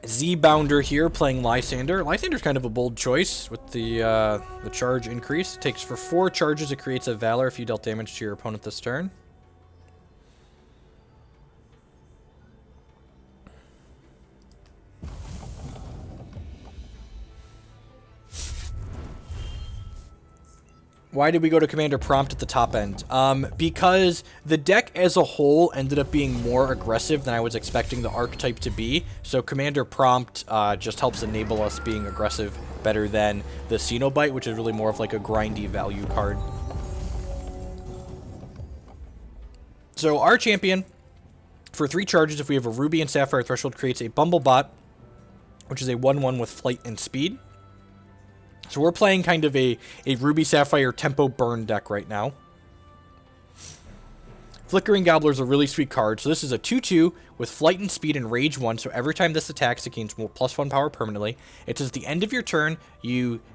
Z-Bounder here playing Lysander. Lysander's kind of a bold choice with the charge increase. It takes for 4 charges, it creates a Valor if you dealt damage to your opponent this turn. Why did we go to Commander Prompt at the top end? Because the deck as a whole ended up being more aggressive than I was expecting the archetype to be. So Commander Prompt just helps enable us being aggressive better than the Cenobite, which is really more of like a grindy value card. So our champion, for 3 charges, if we have a Ruby and Sapphire Threshold, creates a Bumblebot, which is a 1/1 with flight and speed. So we're playing kind of a Ruby Sapphire tempo burn deck right now. Flickering Gobbler is a really sweet card. So this is a 2/2 with flight and speed and rage 1. So every time this attacks, it gains +1 power permanently. It says at the end of your turn,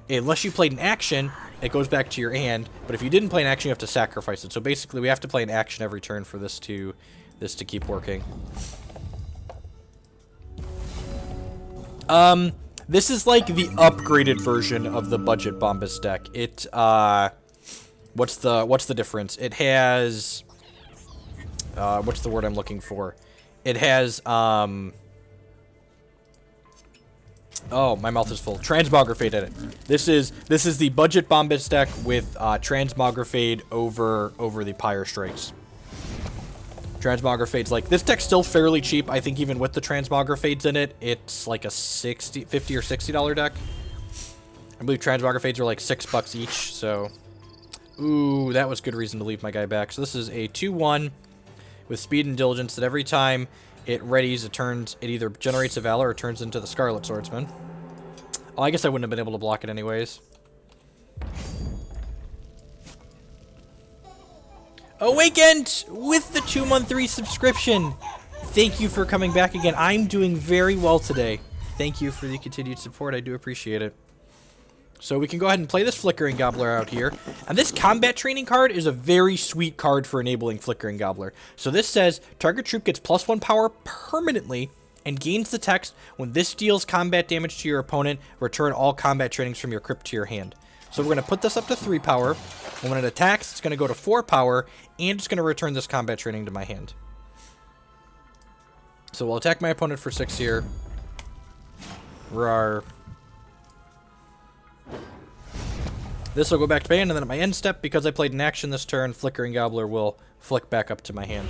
unless you played an action, it goes back to your hand. But if you didn't play an action, you have to sacrifice it. So basically, we have to play an action every turn for this to keep working. This is like the upgraded version of the budget Bombus deck. It what's the difference? It has what's the word I'm looking for? It has oh, my mouth is full. Transmogrifade in it. This is the budget Bombus deck with Transmogrifade over the Pyre Strikes. Transmogrifade's like, this deck's still fairly cheap. I think even with the Transmogrifades in it, it's like a $50 or $60 deck. I believe Transmogrifades are like $6 each, so... Ooh, that was good reason to leave my guy back. So this is a 2/1 with speed and diligence that every time it readies, it either generates a Valor or turns into the Scarlet Swordsman. Oh, I guess I wouldn't have been able to block it anyways. Awakened with the 2-month resubscription. Thank you for coming back again. I'm doing very well today. Thank you for the continued support. I do appreciate it. So we can go ahead and play this Flickering Gobbler out here. And this combat training card is a very sweet card for enabling Flickering Gobbler. So this says, target troop gets +1 power permanently and gains the text, when this deals combat damage to your opponent, return all combat trainings from your crypt to your hand. So we're going to put this up to 3 power, and when it attacks, it's going to go to 4 power, and it's going to return this combat training to my hand. So we'll attack my opponent for 6 here. Rawr. This will go back to my hand, and then at my end step, because I played an action this turn, Flickering Gobbler will flick back up to my hand.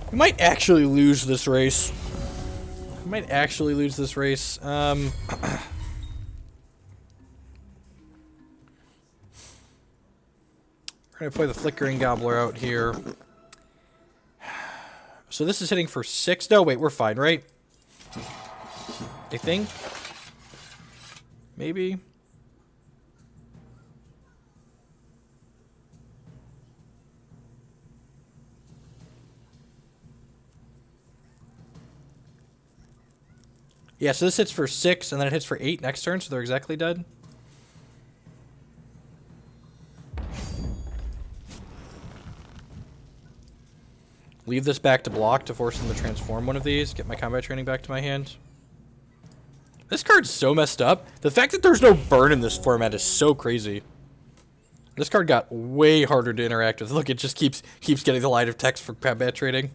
We might actually lose this race. We're gonna play the Flickering Gobbler out here. So this is hitting for 6. No, wait, we're fine, right? I think. Maybe. Yeah, so this hits for 6, and then it hits for 8 next turn, so they're exactly dead. Leave this back to block to force them to transform one of these. Get my combat training back to my hand. This card's so messed up. The fact that there's no burn in this format is so crazy. This card got way harder to interact with. Look, it just keeps getting the line of text for combat trading.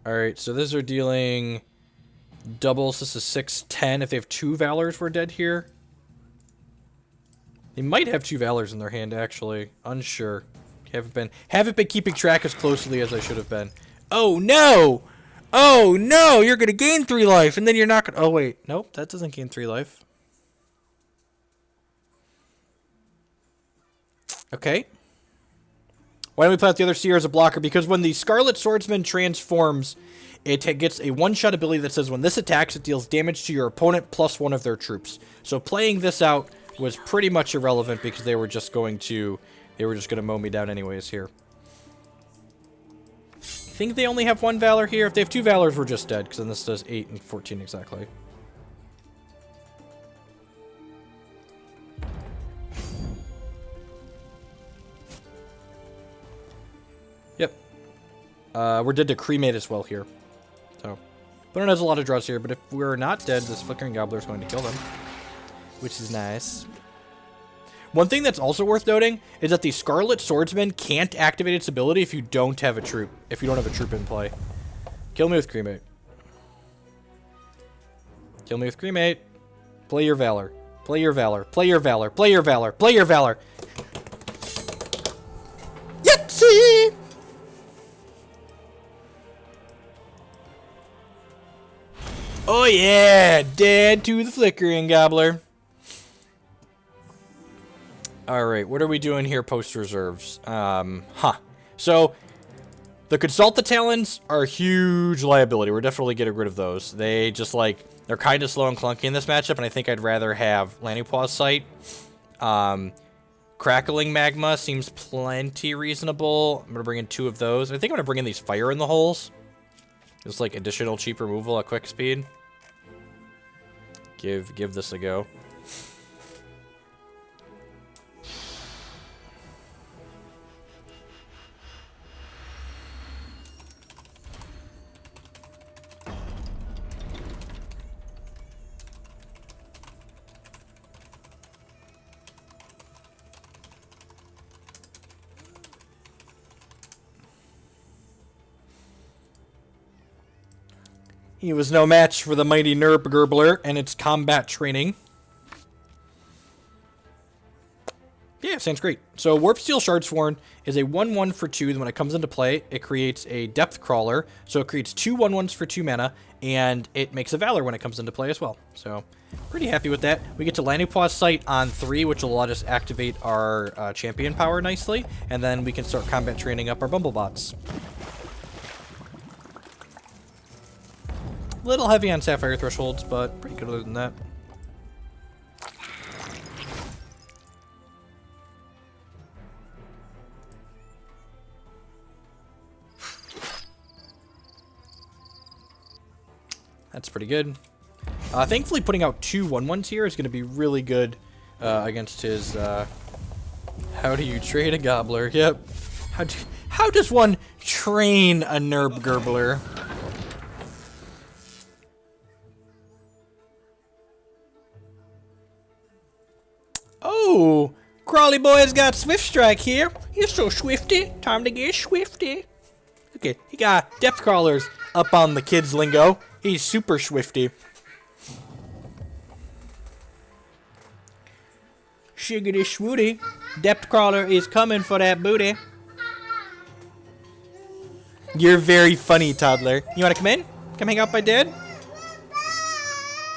Alright, so these are dealing doubles. This is 6-10. If they have 2 Valors, we're dead here. They might have 2 Valors in their hand, actually. Unsure. Haven't been keeping track as closely as I should have been. Oh, no! Oh, no! You're gonna gain 3 life, and then you're not gonna... Oh, wait. Nope, that doesn't gain 3 life. Okay. Why don't we play out the other Seer as a blocker? Because when the Scarlet Swordsman transforms, it gets a one-shot ability that says when this attacks, it deals damage to your opponent plus 1 of their troops. So playing this out was pretty much irrelevant because they were just going to mow me down anyways here. I think they only have 1 Valor here. If they have 2 Valors, we're just dead, because then this does 8 and 14 exactly. Yep. We're dead to Cremate as well here. So, Opponent has a lot of draws here, but if we're not dead, this Flickering Gobbler is going to kill them, which is nice. One thing that's also worth noting is that the Scarlet Swordsman can't activate its ability if you don't have a troop. If you don't have a troop in play. Kill me with Cremate. Kill me with Cremate. Play your Valor. Play your Valor. Play your Valor. Play your Valor. Play your Valor. Yahtzee! Oh yeah! Dead to the Flickering Gobbler. Alright, what are we doing here post reserves? So, the Consult the Talons are a huge liability. We're definitely getting rid of those. They just, like, they're kind of slow and clunky in this matchup, and I think I'd rather have Lanupaw's Sight. Crackling Magma seems plenty reasonable. I'm going to bring in 2 of those. I think I'm going to bring in these Fire in the Holes. Just, like, additional cheap removal at quick speed. Give this a go. He was no match for the mighty McBombus and its combat training. Yeah, sounds great. So Warpsteel Shardsworn is a 1/1 for 2. Then when it comes into play, it creates a Depth Crawler. So it creates 2 1/1s for 2 mana, and it makes a Valor when it comes into play as well. So pretty happy with that. We get to Lanupaw's Sight on 3, which will let us activate our champion power nicely, and then we can start combat training up our Bumblebots. A little heavy on Sapphire thresholds, but pretty good other than that. That's pretty good. Thankfully, putting out 2 1/1s here is going to be really good against his... how do you trade a Gobbler? Yep. How does one train a McBombus? Oh, Crawly Boy's got Swift Strike here. You're so swifty. Time to get swifty. Okay, he got Depth Crawlers up on the kids' lingo. He's super swifty. Shiggity swooty. Depth Crawler is coming for that booty. You're very funny, toddler. You want to come in? Come hang out by Dad?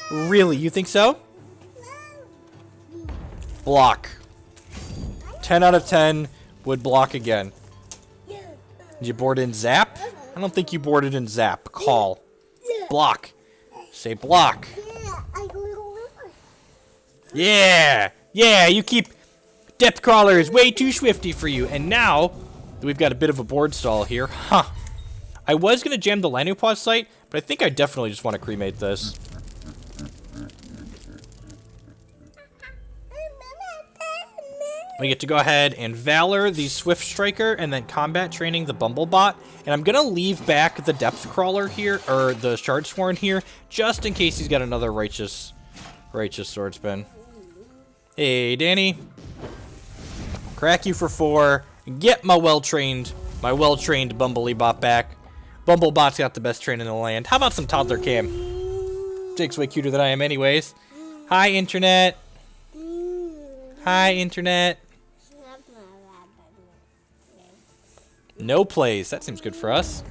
Really? You think so? Block. 10 out of 10 would block again. Did you board in Zap? I don't think you boarded in Zap. Call. Block. Say block. Yeah! Yeah, you keep... Depth Crawler is way too swifty for you. And now, we've got a bit of a board stall here. Huh. I was going to jam the Lanupaw Sight, but I think I definitely just want to cremate this. We get to go ahead and Valor the Swift Striker and then combat training the Bumblebot. And I'm going to leave back the Depth Crawler here, or the Shardsworn here, just in case he's got another Righteous Swordsman. Hey, Danny. Crack you for 4. Get my well-trained Bumblebot back. Bumblebot's got the best train in the land. How about some toddler cam? Jake's way cuter than I am anyways. Hi, Internet. Hi, Internet. No plays. That seems good for us.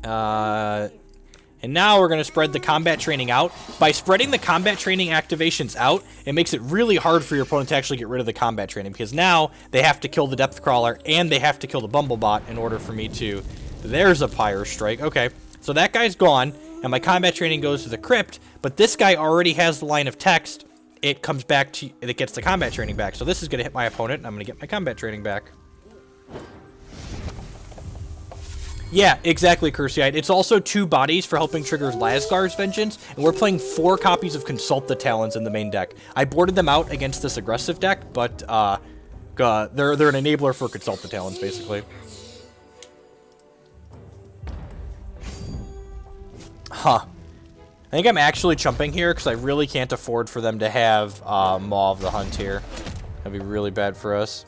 And now we're going to spread the combat training out. By spreading the combat training activations out, it makes it really hard for your opponent to actually get rid of the combat training, because now they have to kill the Depth Crawler and they have to kill the Bumblebot in order for me to... There's a Pyre Strike. Okay, so that guy's gone, and my combat training goes to the Crypt, but this guy already has the line of text. It comes back to... It gets the combat training back. So this is going to hit my opponent, and I'm going to get my combat training back. Yeah, exactly, Cursiite. It's also 2 bodies for helping trigger Lazgar's Vengeance, and we're playing 4 copies of Consult the Talons in the main deck. I boarded them out against this aggressive deck, but they're an enabler for Consult the Talons, basically. Huh. I think I'm actually chumping here, because I really can't afford for them to have Maw of the Hunt here. That'd be really bad for us.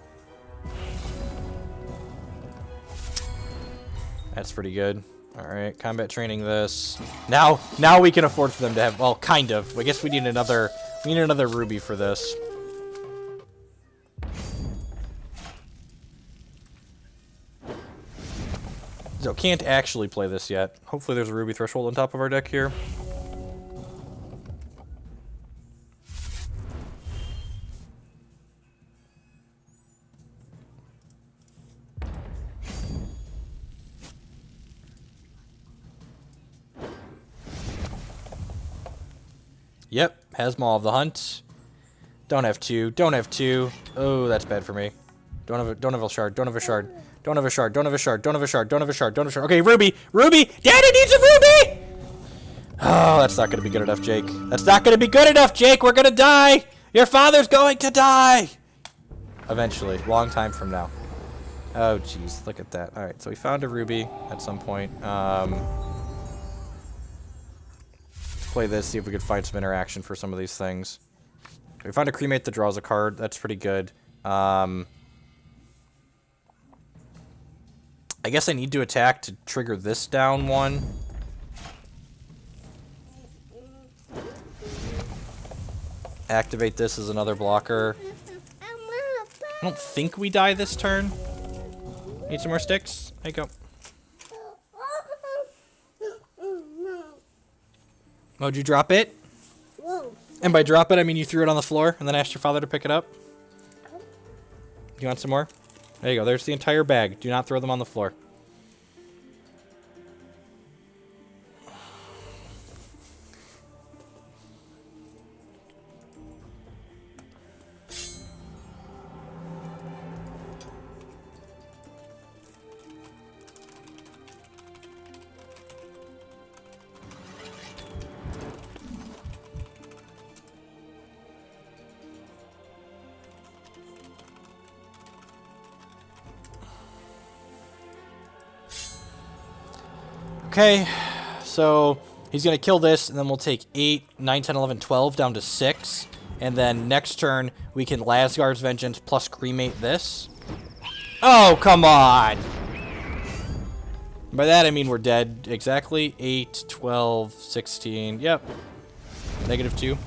That's pretty good. Alright, combat training this. Now we can afford for them to have, well, kind of. I guess we need another ruby for this. So can't actually play this yet. Hopefully there's a ruby threshold on top of our deck here. Yep, has Maw of the Hunt. Don't have 2. Don't have 2. Oh, that's bad for me. Don't have a shard. Don't have a shard. Don't have a shard. Don't have a shard. Don't have a shard. Don't have a shard. Don't have a shard. Okay, ruby. Ruby. Daddy needs a ruby. Oh, that's not gonna be good enough, Jake. That's not gonna be good enough, Jake. We're gonna die. Your father's going to die. Eventually, long time from now. Oh, jeez, look at that. All right, so we found a ruby at some point. Play this, see if we could find some interaction for some of these things. We found a Cremate that draws a card. That's pretty good. I guess I need to attack to trigger this down one. Activate this as another blocker. I don't think we die this turn. Need some more sticks? There you go. Oh, did you drop it? Whoa. And by drop it, I mean you threw it on the floor and then asked your father to pick it up? You want some more? There you go. There's the entire bag. Do not throw them on the floor. Okay, so he's going to kill this, and then we'll take 8, 9, 10, 11, 12 down to 6. And then next turn, we can Lazgar's Vengeance plus Cremate this. Oh, come on! By that, I mean we're dead. Exactly. 8, 12, 16. Yep. -2.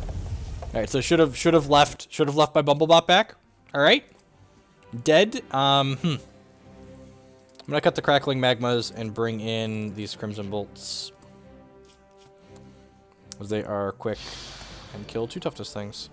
Alright, so should have left my Bumblebot back. Alright. Dead. I'm gonna cut the Crackling Magmas and bring in these Crimson Bolts, as they are quick and kill 2 toughness things.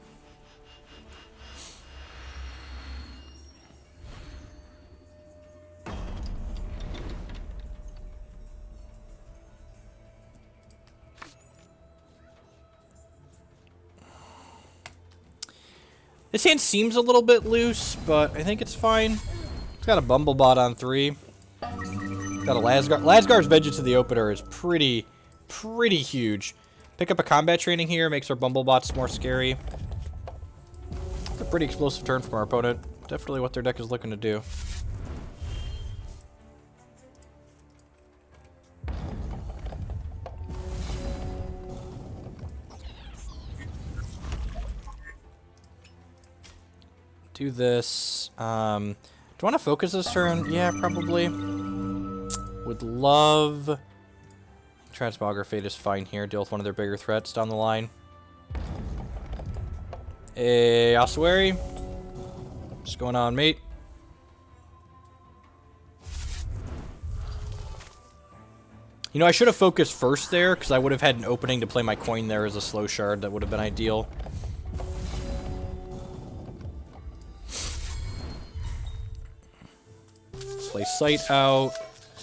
This hand seems a little bit loose, but I think it's fine. It's got a Bumblebot on 3. Got a Lazgar. Lazgar's Vengeance to the opener is pretty huge. Pick up a combat training here, makes our Bumblebots more scary. It's a pretty explosive turn from our opponent. Definitely what their deck is looking to do. Do this. Do I want to focus this turn? Yeah, probably. Would love... Transmogrifade is fine here. Deal with one of their bigger threats down the line. Hey, Ossuary. What's going on, mate? You know, I should have focused first there, because I would have had an opening to play my coin there as a slow shard. That would have been ideal. Play Sight out.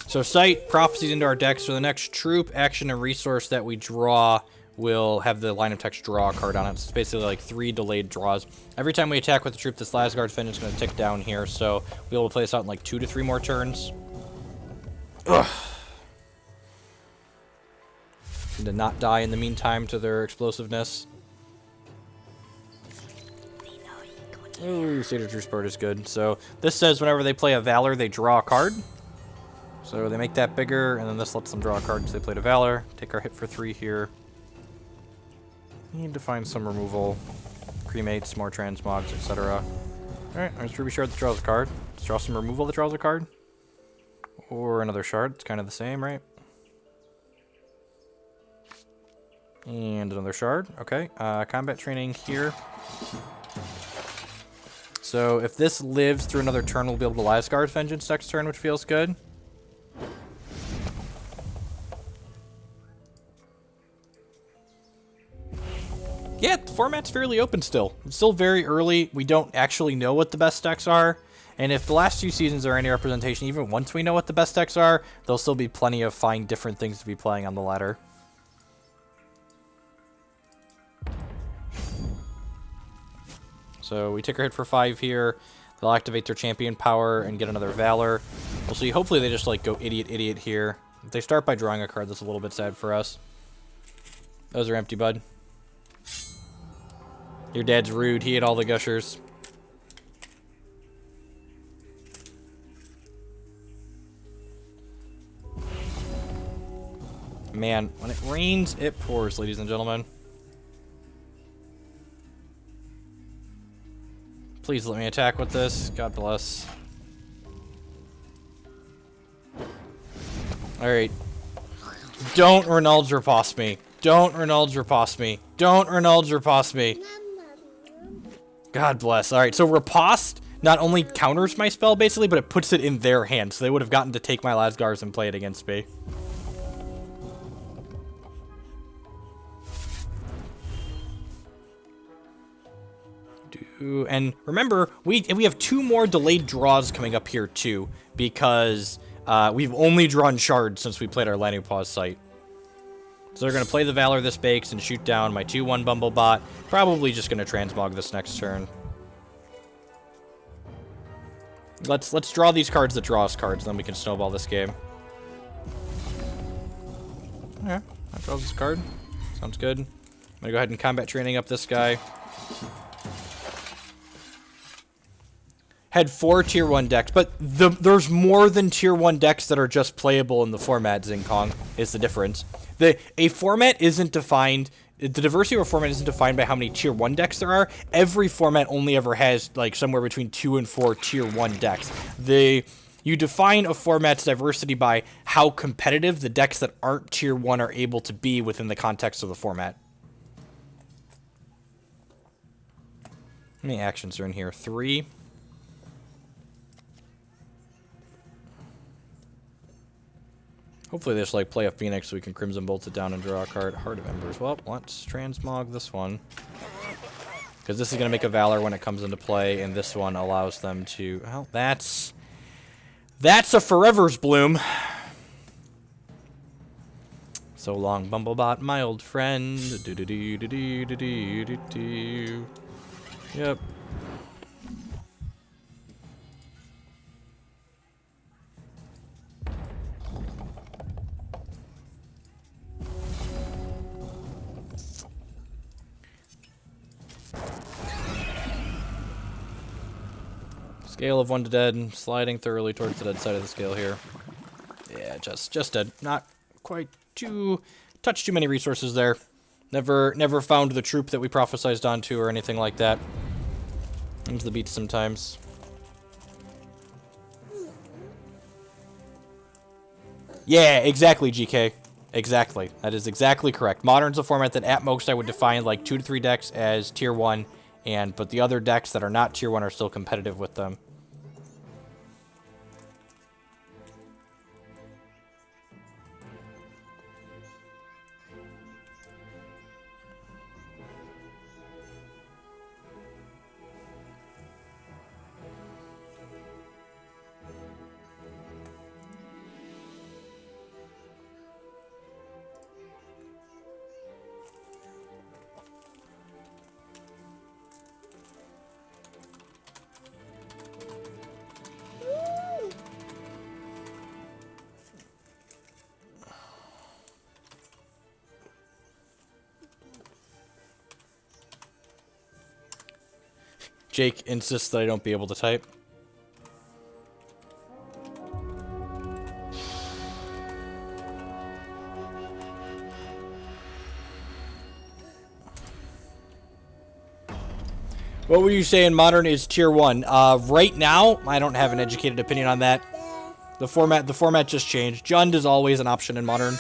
So Sight prophecies into our deck, so the next troop, action, and resource that we draw will have the line of text draw card on it. So it's basically like 3 delayed draws. Every time we attack with the troop, this Lazgar Finn is going to tick down here, so we'll be able to play this out in like 2 to 3 more turns. Ugh. And to not die in the meantime to their explosiveness. Ooh, State of True Spirit is good. So this says whenever they play a Valor, they draw a card. So they make that bigger, and then this lets them draw a card because they played a Valor. Take our hit for 3 here. Need to find some removal. Cremates, more transmogs, etc. Alright, there's Ruby Shard that draws a card. Let's draw some removal that draws a card. Or another shard. It's kind of the same, right? And another shard. Okay. Combat training here. So if this lives through another turn, we'll be able to Lazgar's Vengeance next turn, which feels good. Yeah, the format's fairly open still. It's still very early. We don't actually know what the best decks are. And if the last 2 seasons are any representation, even once we know what the best decks are, there'll still be plenty of fine different things to be playing on the ladder. So we take our hit for 5 here. They'll activate their champion power and get another Valor. We'll see. Hopefully they just like go idiot, idiot here. If they start by drawing a card, that's a little bit sad for us. Those are empty, bud. Your dad's rude. He ate all the gushers. Man, when it rains, it pours, ladies and gentlemen. Please let me attack with this. God bless. Alright. Don't Renald's Riposte me. Don't Renald's Riposte me. Don't Renald's Riposte me. God bless. Alright, so Riposte not only counters my spell, basically, but it puts it in their hand. So they would have gotten to take my Lazgars and play it against me. And remember, we have 2 more delayed draws coming up here, too, because we've only drawn shards since we played our Lanupaw site. So they're going to play the Valor this bakes and shoot down my 2-1 Bumblebot. Probably just going to transmog this next turn. Let's draw these cards that draw us cards, then we can snowball this game. Okay, that draws this card. Sounds good. I'm going to go ahead and combat training up this guy. Had 4 tier 1 decks, but there's more than tier 1 decks that are just playable in the format, Zingkong, is the difference. A format isn't defined, the diversity of a format isn't defined by how many tier 1 decks there are. Every format only ever has like somewhere between 2 and 4 tier 1 decks. You define a format's diversity by how competitive the decks that aren't tier 1 are able to be within the context of the format. How many actions are in here? 3. Hopefully they just like play a Phoenix so we can Crimson Bolt it down and draw a card. Heart of Embers. Well, let's transmog this one. Because this is going to make a Valor when it comes into play, and this one allows them to... Well, that's a Forever's Bloom. So long, Bumblebot, my old friend. Yep. Scale of 1 to dead, sliding thoroughly towards the dead side of the scale here. Yeah, just dead. Not quite touch too many resources there. Never found the troop that we prophesized onto or anything like that. Into the beach sometimes. Yeah, exactly, GK. Exactly. That is exactly correct. Modern's a format that at most I would define like 2 to 3 decks as tier 1, but the other decks that are not tier 1 are still competitive with them. Jake insists that I don't be able to type. What were you saying? Modern is tier 1. Right now, I don't have an educated opinion on that. The format just changed. Jund is always an option in Modern.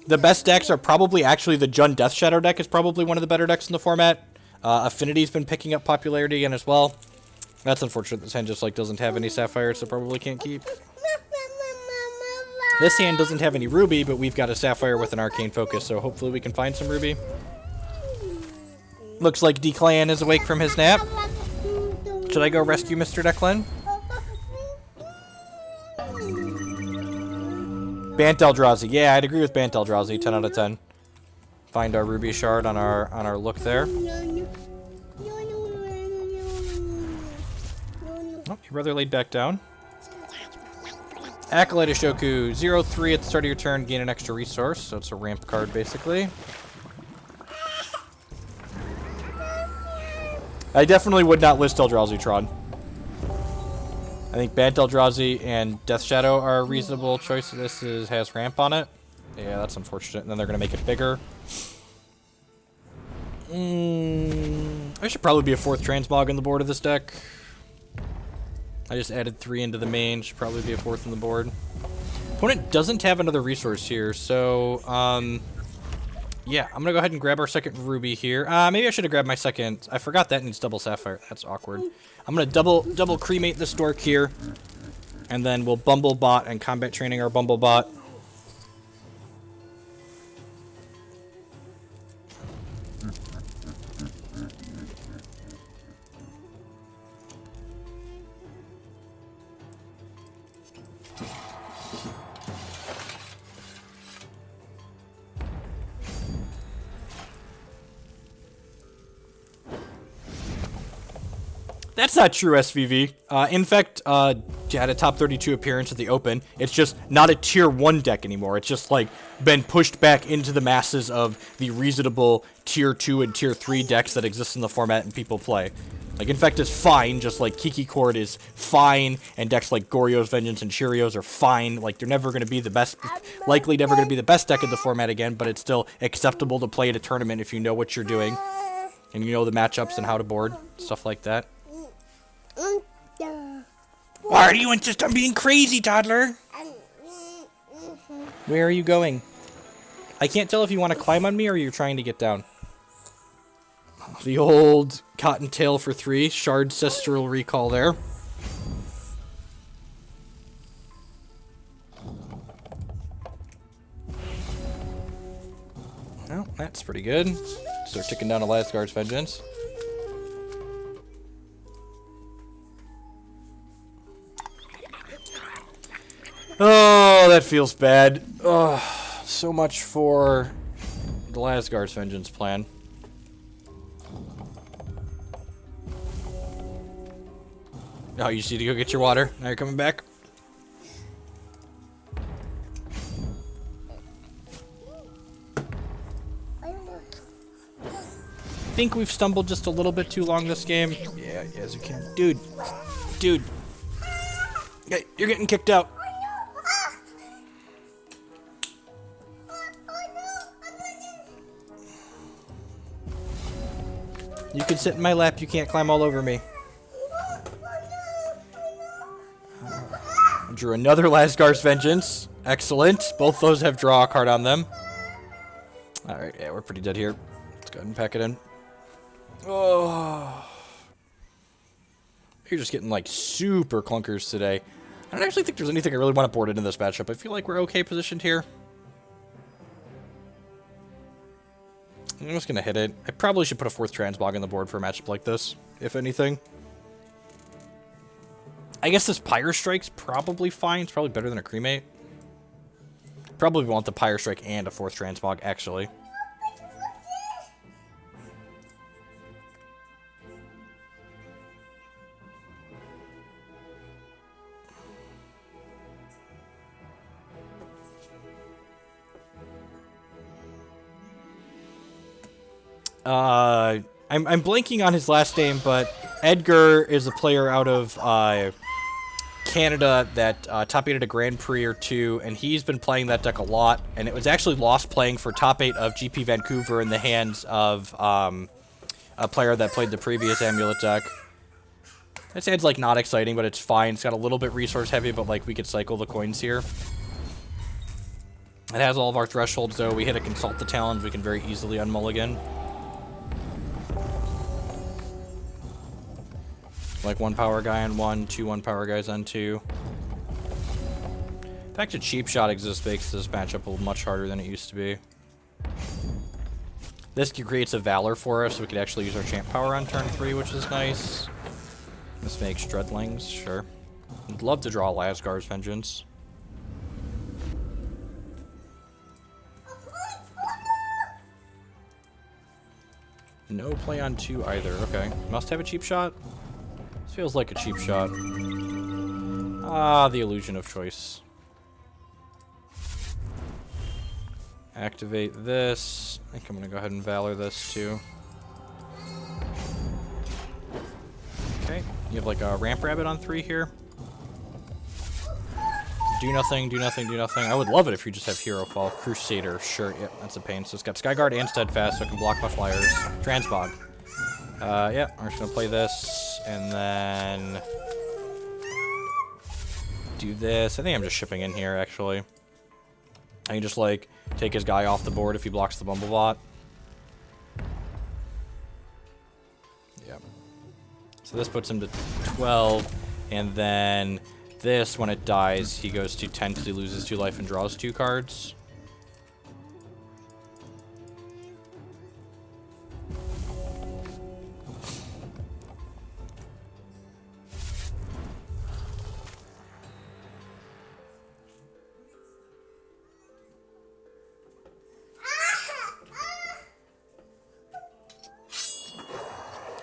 The best decks are probably actually the Jund Death Shadow deck is probably one of the better decks in the format. Affinity's been picking up popularity again as well. That's unfortunate. This hand just like doesn't have any Sapphire, so probably can't keep. This hand doesn't have any Ruby, but we've got a Sapphire with an Arcane Focus, so hopefully we can find some Ruby. Looks like Declan is awake from his nap. Should I go rescue Mr. Declan? Bant Eldrazi. Yeah, I'd agree with Bant Eldrazi. 10 out of 10. Find our Ruby Shard on our look there. Oh, your brother laid back down. Acolyte Ashoku, 0-3 at the start of your turn, gain an extra resource, so it's a ramp card basically. I definitely would not list Eldrazi Tron. I think Bant Eldrazi and Death Shadow are a reasonable choice. This has ramp on it. Yeah, that's unfortunate. And then they're going to make it bigger. I should probably be a 4th Transmog on the board of this deck. I just added 3 into the main. Should probably be a 4th on the board. Opponent doesn't have another resource here, so yeah, I'm gonna go ahead and grab our second Ruby here. Maybe I should have grabbed my second. I forgot that needs double Sapphire. That's awkward. I'm gonna double cremate this dork here, and then we'll Bumblebot and combat training our Bumblebot. That's not true, SVV. In fact, had a top 32 appearance at the Open. It's just not a tier 1 deck anymore. It's just, like, been pushed back into the masses of the reasonable tier 2 and tier 3 decks that exist in the format and people play. Like, Infect is fine, just like Kiki Chord is fine, and decks like Goryo's Vengeance and Cheerios are fine. Like, they're never going to be the best, likely never going to be the best deck in the format again, but it's still acceptable to play at a tournament if you know what you're doing, and you know the matchups and how to board, stuff like that. Why do you insist on being crazy, toddler? Where are you going? I can't tell if you want to climb on me or you're trying to get down. The old Cottontail for 3, Shard Cestral Recall there. Well, that's pretty good. Start ticking down to Lazgar's Vengeance. Oh, that feels bad. Oh, so much for the Lazgar's Vengeance plan. Oh, you just need to go get your water. Now you're coming back. I think we've stumbled just a little bit too long this game. Yeah, as you can. Dude. Dude. Hey, you're getting kicked out. You can sit in my lap, you can't climb all over me. I drew another Lazgar's Vengeance. Excellent. Both those have draw a card on them. Alright, yeah, we're pretty dead here. Let's go ahead and pack it in. Oh. You're just getting, like, super clunkers today. I don't actually think there's anything I really want to board into this matchup. I feel like we're okay positioned here. I'm just going to hit it. I probably should put a 4th Transmog on the board for a matchup like this, if anything. I guess this Pyre Strike's probably fine. It's probably better than a Cremate. Probably want the Pyre Strike and a 4th Transmog, actually. I'm blanking on his last name, but Edgar is a player out of Canada that top 8 at a Grand Prix or 2, and he's been playing that deck a lot, and it was actually lost playing for top 8 of GP Vancouver in the hands of a player that played the previous Amulet deck. That sounds like not exciting, but it's fine. It's got a little bit resource heavy, but like we could cycle the coins here. It has all of our thresholds though. We hit a Consult the Talon, we can very easily unmulligan. Like 1 power guy on 1, 2 1 power guys on 2. The fact that Cheap Shot exists makes this matchup much harder than it used to be. This creates a Valor for us, so we could actually use our champ power on turn 3, which is nice. This makes Dreadlings, sure. I'd love to draw Lazgar's Vengeance. No play on 2 either, okay. Must have a Cheap Shot? This feels like a cheap shot. Ah, the illusion of choice. Activate this. I think I'm going to go ahead and Valor this too. Okay, you have like a Ramp Rabbit on 3 here. Do nothing, do nothing, do nothing. I would love it if you just have Hero Fall. Crusader, sure, yep, that's a pain. So it's got Skyguard and Steadfast, so I can block my flyers. Transmog. Yeah, we're just gonna play this, and then do this. I think I'm just shipping in here, actually. I can just, like, take his guy off the board if he blocks the Bumblebot. Yep. So this puts him to 12, and then this, when it dies, he goes to 10 because he loses 2 life and draws 2 cards.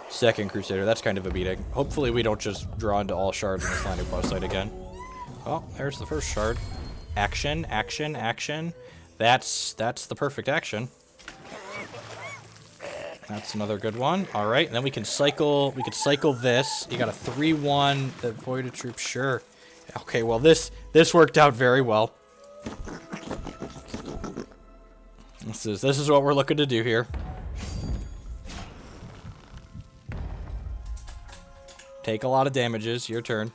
Second Crusader, that's kind of a beating. Hopefully we don't just draw into all shards in this Lanupaw site again. Oh, there's the first shard. Action, action, action. That's the perfect action. That's another good one. Alright, and then we could cycle this. You got a 3-1 that voided troop, sure. Okay, well this worked out very well. This is what we're looking to do here. Take a lot of damages. Your turn.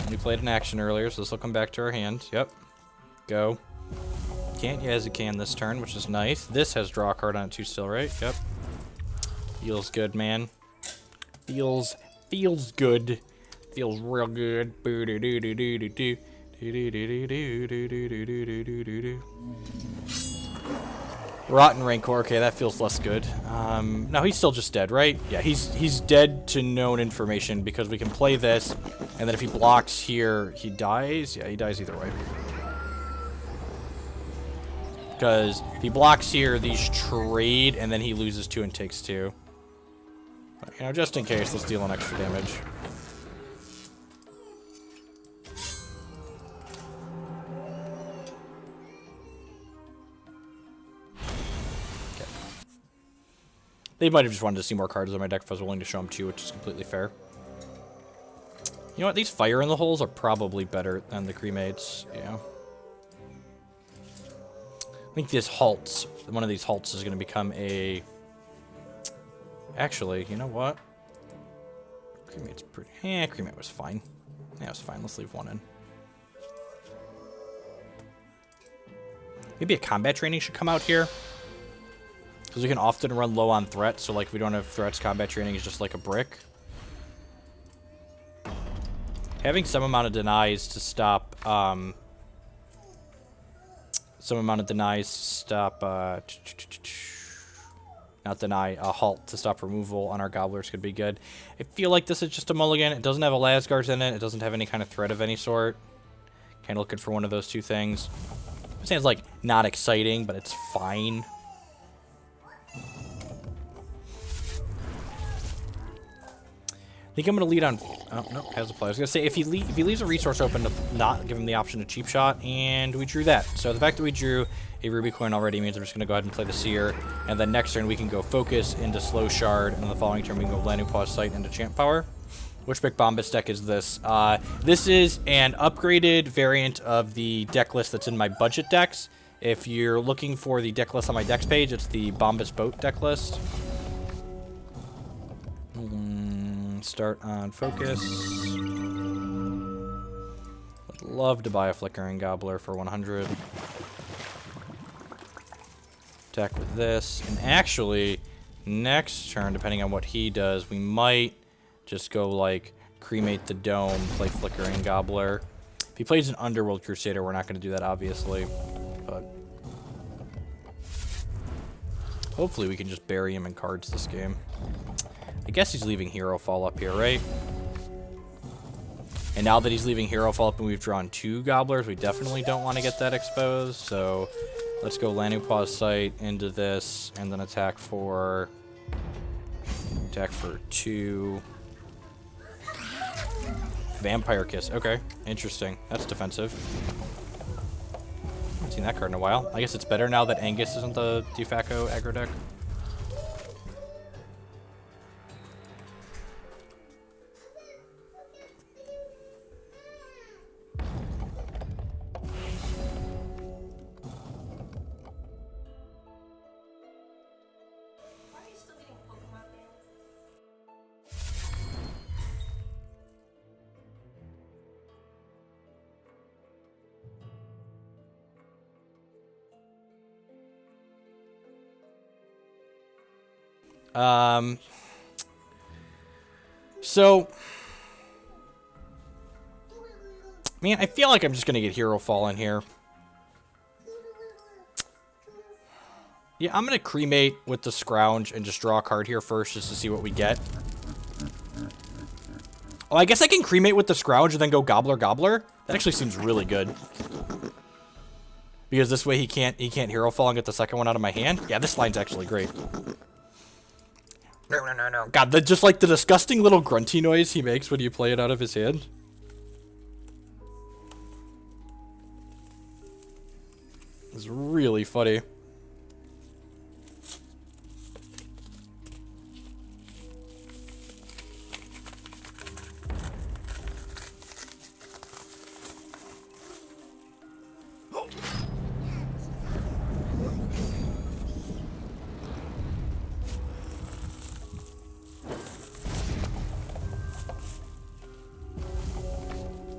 We played an action earlier, so this will come back to our hand. Yep. Go. Can't as you can this turn, which is nice. This has draw a card on it too still, right? Yep. Feels good, man. Feels good. Feels real good. Rotten Rancor, okay, that feels less good. No, he's still just dead, right? Yeah, he's dead to known information because we can play this, and then if he blocks here, he dies? Yeah, he dies either way. Because if he blocks here, these trade, and then he loses 2 and takes 2. But, you know, just in case, let's deal an extra damage. They might have just wanted to see more cards on my deck if I was willing to show them to you, which is completely fair. You know what? These fire in the holes are probably better than the cremates. Yeah. I think this halts. One of these halts is going to become a... Actually, you know what? Cremate's pretty... cremate was fine. Yeah, it was fine. Let's leave one in. Maybe a combat training should come out here. Because we can often run low on threats. So, like, if we don't have threats, combat training is just like a brick. Having some amount of denies to stop... not deny, a halt to stop removal on our gobblers could be good. I feel like this is just a mulligan. It doesn't have a Lazgar's in it. It doesn't have any kind of threat of any sort. Kind of looking for one of those two things. It sounds like not exciting, but it's fine. I think I'm going to lead on... Oh, no, has a play. I was going to say, if he leaves a resource open, to not give him the option to cheap shot, and we drew that. So the fact that we drew a ruby coin already means I'm just going to go ahead and play the Seer, and then next turn we can go Focus into Slow Shard, and then the following turn we can go Lanupaw Sight into Champ Power. Which McBombus deck is this? This is an upgraded variant of the deck list that's in my budget decks. If you're looking for the deck list on my decks page, it's the Bombus Boat deck list. Start on Focus. Would love to buy a Flickering Gobbler for 100. Attack with this. And actually, next turn, depending on what he does, we might just go, like, Cremate the Dome, play Flickering Gobbler. If he plays an Underworld Crusader, we're not going to do that, obviously. But hopefully we can just bury him in cards this game. I guess he's leaving Hero Fall up here, right? And now that he's leaving Hero Fall up and we've drawn 2 Gobblers, we definitely don't want to get that exposed. So let's go Lanupaw Sight into this, and then attack for 2. Vampire Kiss. Okay, interesting. That's defensive. Haven't seen that card in a while. I guess it's better now that Angus isn't the de facto aggro deck. So, man, I feel like I'm just gonna get Hero Fall in here. Yeah, I'm gonna Cremate with the Scrounge and just draw a card here first just to see what we get. Oh, I guess I can Cremate with the Scrounge and then go Gobbler Gobbler. That actually seems really good. Because this way he can't Hero Fall and get the second one out of my hand. Yeah, this line's actually great. No. God, just like the disgusting little grunty noise he makes when you play it out of his hand. It's really funny.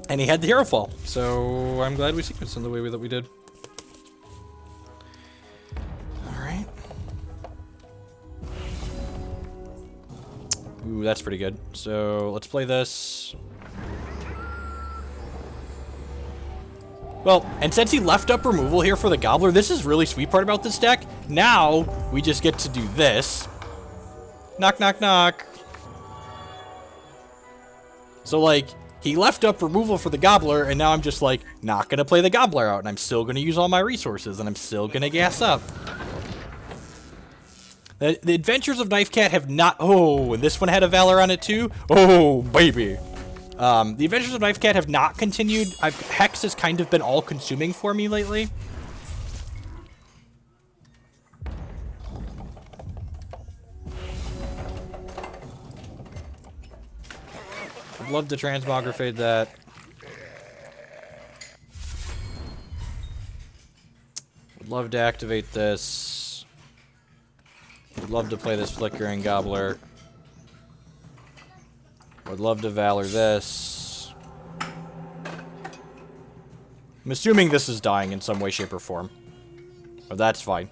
And he had the Hero Fall, so I'm glad we sequenced in the way that we did. Alright. Ooh, that's pretty good. So, let's play this. Well, and since he left up removal here for the Gobbler, this is really sweet part about this deck. Now, we just get to do this. Knock, knock, knock. So, like, he left up removal for the Gobbler, and now I'm just, like, not going to play the Gobbler out, and I'm still going to use all my resources, and I'm still going to gas up. The Adventures of Knife Cat have not... Oh, and this one had a Valor on it, too? Oh, baby. The Adventures of Knife Cat have not continued. Hex has kind of been all-consuming for me lately. Would love to Transmogrifade that. Would love to activate this. Would love to play this Flickering Gobbler. Would love to Valor this. I'm assuming this is dying in some way, shape, or form. But that's fine.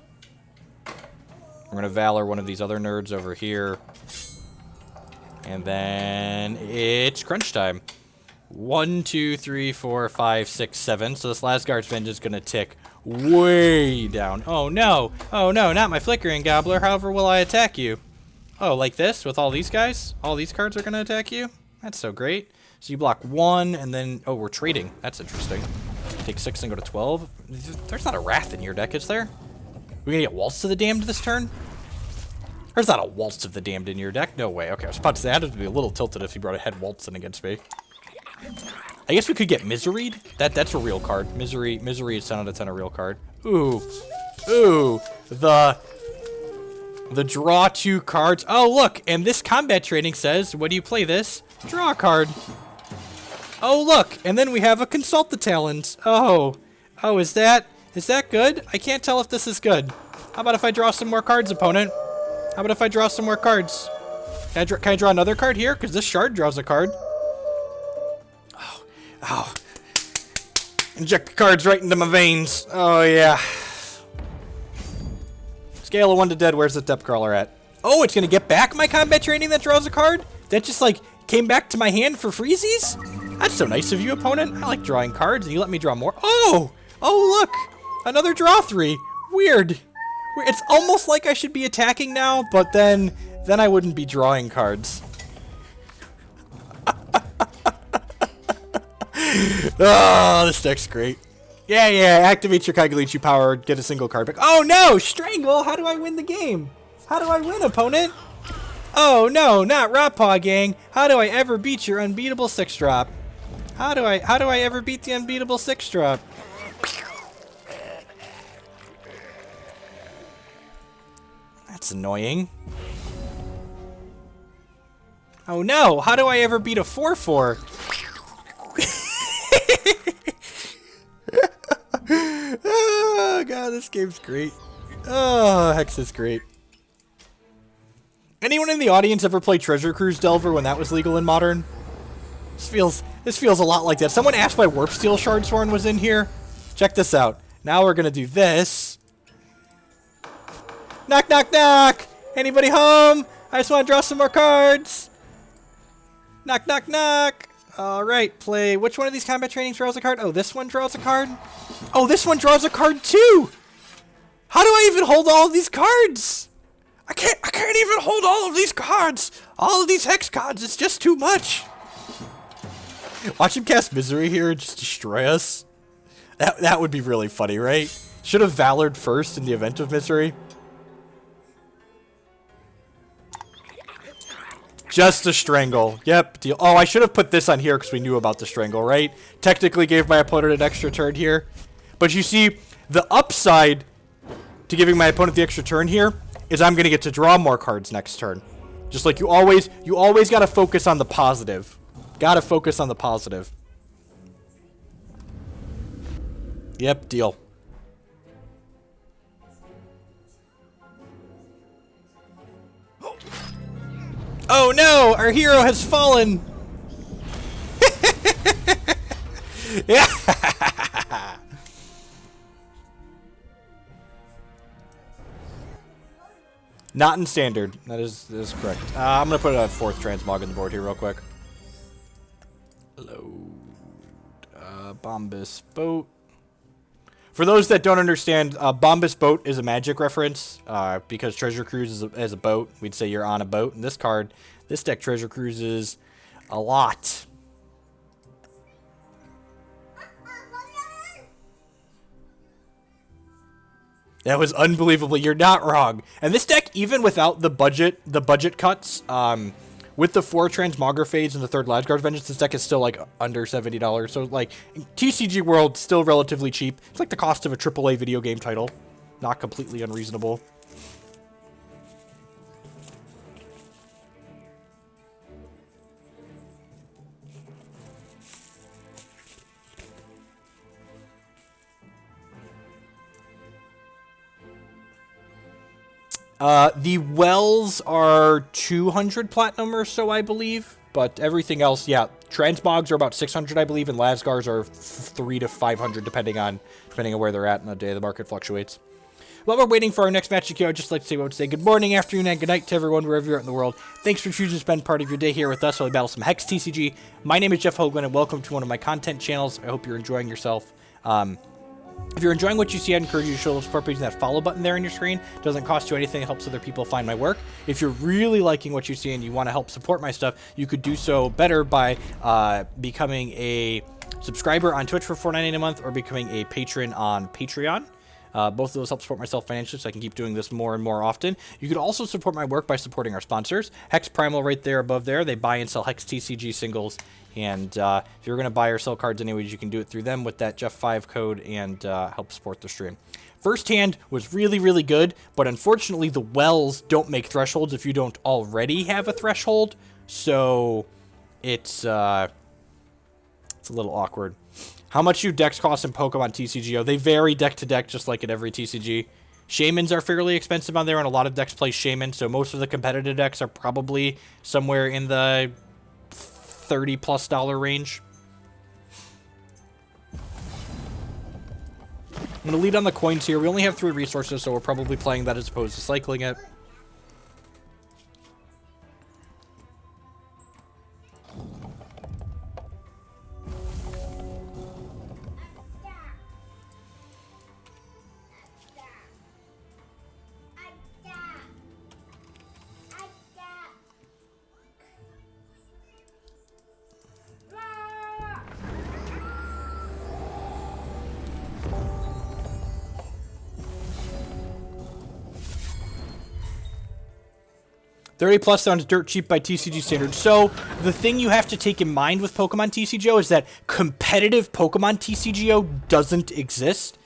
We're going to Valor one of these other nerds over here. And then it's crunch time. 1, 2, 3, 4, 5, 6, 7. So this Lazgar's Vengeance is going to tick way down. Oh no! Oh no, not my Flickering Gobbler. However will I attack you? Oh, like this? With all these guys? All these cards are going to attack you? That's so great. So you block 1, and then... Oh, we're trading. That's interesting. Take 6 and go to 12. There's not a Wrath in your deck, is there? We're going to get Waltz of the Damned this turn? There's not a Waltz of the Damned in your deck? No way. Okay, I was about to say, I'd be a little tilted if he brought a head Waltz in against me. I guess we could get Miseried. That's a real card. Misery is 10 out of 10 a real card. Ooh. Ooh. The draw 2 cards. Oh, look. And this combat trading says, when you play this, draw a card. Oh, look. And then we have a Consult the Talons. Oh. Oh, is that good? I can't tell if this is good. How about if I draw some more cards, opponent? How about if I draw some more cards? Can I draw another card here? Because this shard draws a card. Oh. Oh. Inject the cards right into my veins. Oh, yeah. Scale of 1 to dead, where's the depth crawler at? Oh, it's gonna get back my combat training that draws a card? That just, like, came back to my hand for freezies? That's so nice of you, opponent. I like drawing cards, and you let me draw more. Oh! Oh, look! Another draw 3. Weird. It's almost like I should be attacking now, but then I wouldn't be drawing cards. Oh, this deck's great. Yeah, activate your Kagalichi power, get a single card back. Oh no, Strangle! How do I win the game? How do I win, opponent? Oh no, not Rapaw gang. How do I ever beat your unbeatable 6-drop? How do I ever beat the unbeatable 6-drop? That's annoying. Oh no, how do I ever beat a 4/4? Oh god, this game's great. Oh, Hex is great. Anyone in the audience ever play Treasure Cruise Delver when that was legal in Modern? This feels a lot like that. Someone asked why Warpsteel Shardsworn was in here. Check this out. Now we're gonna do this. Knock, knock, knock! Anybody home? I just want to draw some more cards. Knock, knock, knock. All right, play. Which one of these combat trainings draws a card? Oh, this one draws a card. Oh, this one draws a card too. How do I even hold all of these cards? I can't even hold all of these cards. All of these hex cards. It's just too much. Watch him cast Misery here and just destroy us. That would be really funny, right? Should have Valored first in the event of Misery. Just a Strangle. Yep, deal. Oh, I should have put this on here because we knew about the Strangle, right? Technically gave my opponent an extra turn here. But you see, the upside to giving my opponent the extra turn here is I'm going to get to draw more cards next turn. Just like you always got to focus on the positive. Got to focus on the positive. Yep, deal. Oh no, our hero has fallen. Yeah. Not in standard. That is correct. I'm gonna put a 4th transmog on the board here real quick. Load. Bombus boat. For those that don't understand, Bombus boat is a Magic reference. Because Treasure Cruise is a boat, we'd say you're on a boat. And this deck Treasure Cruises a lot. That was unbelievable. You're not wrong. And this deck, even without the budget cuts, with the 4 Transmogrifades and the 3rd Lazgar Vengeance, this deck is still like under $70. So like TCG World, still relatively cheap. It's like the cost of a AAA video game title. Not completely unreasonable. The wells are 200 platinum or so, I believe. But everything else, yeah. Transmogs are about 600, I believe, and Lazgars are 300 to 500, depending on where they're at in the day. The market fluctuates. While we're waiting for our next match to queue, I'd just like to say good morning, afternoon, and good night to everyone wherever you're at in the world. Thanks for choosing to spend part of your day here with us while we battle some Hex TCG. My name is Jeff Hoagland, and welcome to one of my content channels. I hope you're enjoying yourself. If you're enjoying what you see, I'd encourage you to show a little support by using that follow button there on your screen. It doesn't cost you anything. It helps other people find my work. If you're really liking what you see and you want to help support my stuff, you could do so better by becoming a subscriber on Twitch for $4.99 a month or becoming a patron on Patreon. Both of those help support myself financially so I can keep doing this more and more often. You could also support my work by supporting our sponsors. Hex Primal right there above there. They buy and sell Hex TCG singles. And if you're going to buy or sell cards anyways, you can do it through them with that Jeff5 code and help support the stream. First hand was really, really good, but unfortunately the wells don't make thresholds if you don't already have a threshold. So it's a little awkward. How much do decks cost in Pokemon TCGO? They vary deck to deck, just like in every TCG. Shamans are fairly expensive on there, and a lot of decks play Shaman, so most of the competitive decks are probably somewhere in the $30+ range. I'm going to lead on the coins here. We only have 3 resources, so we're probably playing that as opposed to cycling it. $30+ sounds dirt cheap by TCG standards. So the thing you have to take in mind with Pokemon TCGO is that competitive Pokemon TCGO doesn't exist.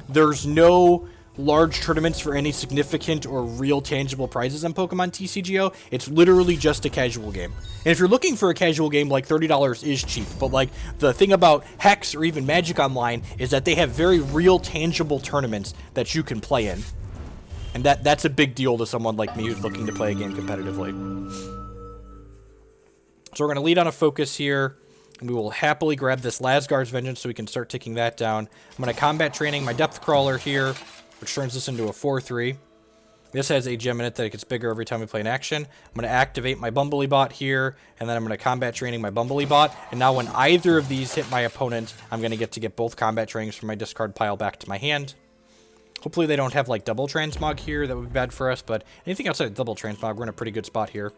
There's no large tournaments for any significant or real tangible prizes in Pokemon TCGO. It's literally just a casual game. And if you're looking for a casual game, like $30 is cheap. But like the thing about Hex or even Magic Online is that they have very real tangible tournaments that you can play in. And that's a big deal to someone like me who's looking to play a game competitively. So we're going to lead on a focus here. And we will happily grab this Lazgar's Vengeance so we can start taking that down. I'm going to combat training my Depth Crawler here, which turns this into a 4-3. This has a gem in it that gets bigger every time we play an action. I'm going to activate my Bumblebot here, and then I'm going to combat training my Bumblebot. And now when either of these hit my opponent, I'm going to get both combat trainings from my discard pile back to my hand. Hopefully they don't have, like, double transmog here. That would be bad for us, but anything outside of double transmog, we're in a pretty good spot here.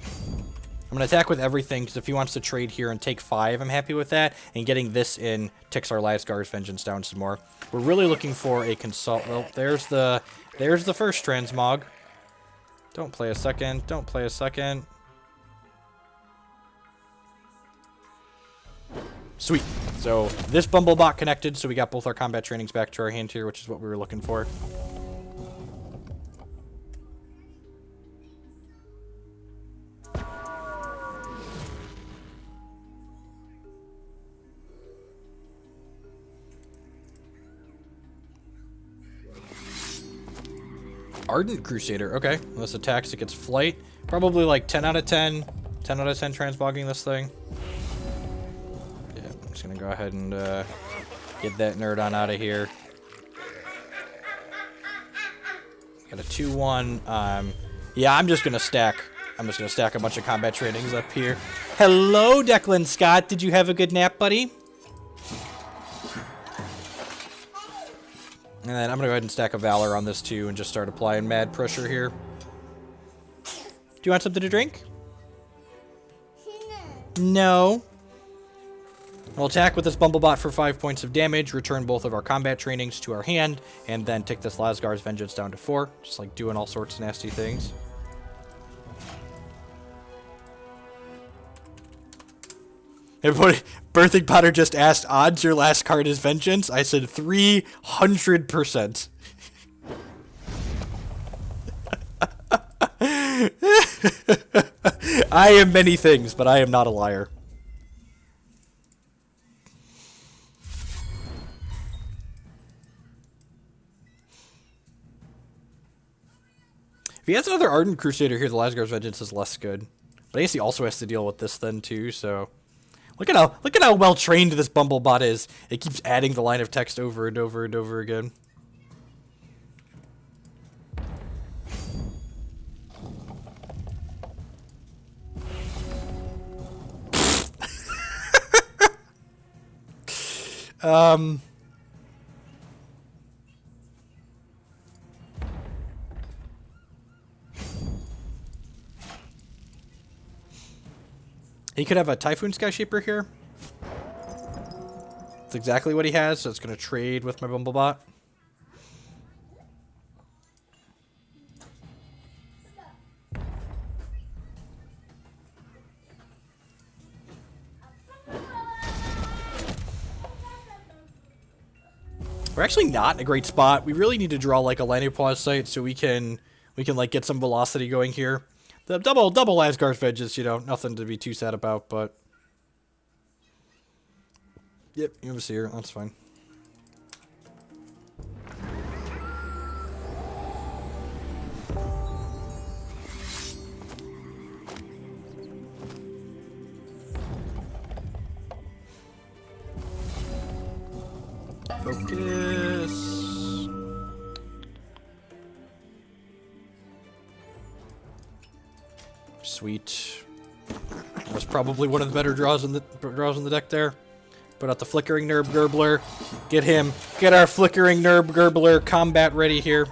I'm going to attack with everything, because if he wants to trade here and take 5, I'm happy with that. And getting this in ticks our Lazgar's Vengeance down some more. We're really looking for a Consult... Well, there's the first transmog. Don't play a second. Don't play a second. Sweet. So this Bumblebot connected, so we got both our combat trainings back to our hand here, which is what we were looking for. Ardent Crusader. Okay. Well, this attacks, it gets flight. Probably like 10 out of 10. 10 out of 10 transmogging this thing. Just gonna go ahead and get that nerd on out of here. Got a 2-1. Yeah, I'm just gonna stack a bunch of combat trainings up here. Hello, Declan Scott. Did you have a good nap, buddy? And then I'm gonna go ahead and stack a Valor on this too and just start applying mad pressure here. Do you want something to drink? No. We'll attack with this Bumblebot for 5 points of damage, return both of our combat trainings to our hand, and then take this Lazgar's Vengeance down to 4. Just like doing all sorts of nasty things. Everybody, Birthing Potter just asked, odds your last card is Vengeance? I said 300%. I am many things, but I am not a liar. he has another Ardent Crusader here, the Lazgar's Vengeance is less good. But I guess he also has to deal with this then too, so... Look at how well trained this Bumblebot is. It keeps adding the line of text over and over and over again. He could have a Typhoon Skyshaper here. That's exactly what he has, so it's going to trade with my Bumblebot. We're actually not in a great spot. We really need to draw like a Lanupaw site so we can like get some velocity going here. The double Lazgar's Vengeance, you know, nothing to be too sad about, but yep, you have a Seer, that's fine. Focus. Sweet. That was probably one of the better draws in the deck there. Put out the Flickering Gobbler. Get him. Get our Flickering Gobbler combat ready here.